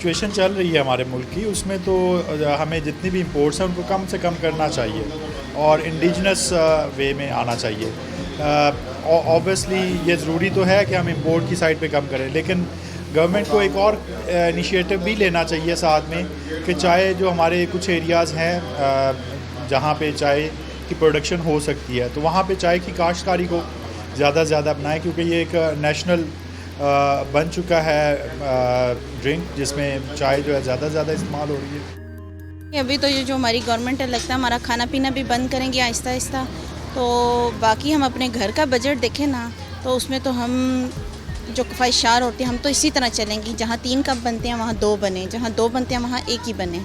Situation चल रही है हमारे मुल्क की, उसमें तो हमें जितनी भी इंपोर्ट्स हैं उनको कम से कम करना चाहिए और इंडिजिनस वे में आना चाहिए। ऑब्वियसली ये ज़रूरी तो है कि हम इंपोर्ट की साइड पे कम करें, लेकिन गवर्नमेंट को एक और इनिशिएटिव भी लेना चाहिए साथ में कि चाय जो हमारे कुछ एरियाज़ हैं जहाँ पे चाय की प्रोडक्शन हो सकती है, तो वहाँ पे चाय की काश्तकारी को ज़्यादा से ज़्यादा अपनाएं, क्योंकि ये एक नेशनल बन चुका है ड्रिंक जिसमें चाय जो है ज़्यादा से ज़्यादा इस्तेमाल हो रही है। अभी तो ये जो हमारी गवर्नमेंट है, लगता है हमारा खाना पीना भी बंद करेंगे आहिस्ता आहिस्ता। तो बाकी हम अपने घर का बजट देखें ना, तो उसमें तो हम जो ख्वाहिशार होते हैं हम तो इसी तरह चलेंगे, जहाँ 3 कप बनते हैं वहाँ 2 बने, जहाँ 2 बनते हैं वहाँ 1 ही बने।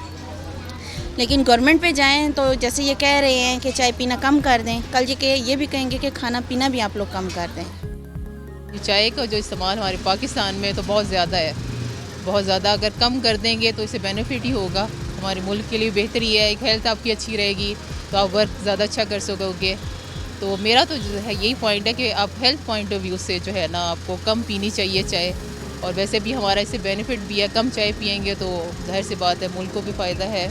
लेकिन गवर्नमेंट पे जाएं तो जैसे ये कह रहे हैं कि चाय पीना कम कर दें, कल ये भी कहेंगे कि खाना पीना भी आप लोग कम कर दें। चाय का जो इस्तेमाल हमारे पाकिस्तान में तो बहुत ज़्यादा है, बहुत ज़्यादा। अगर कम कर देंगे तो इससे बेनिफिट ही होगा, हमारे मुल्क के लिए बेहतरी है। एक हेल्थ आपकी अच्छी रहेगी तो आप वर्क ज़्यादा अच्छा कर सकोगे। तो मेरा तो जो है यही पॉइंट है कि आप हेल्थ पॉइंट ऑफ व्यू से जो है ना आपको कम पीनी चाहिए चाय। और वैसे भी हमारा इससे बेनिफिट भी है, कम चाय पियेंगे तो जाहिर सी बात है मुल्क को भी फ़ायदा है।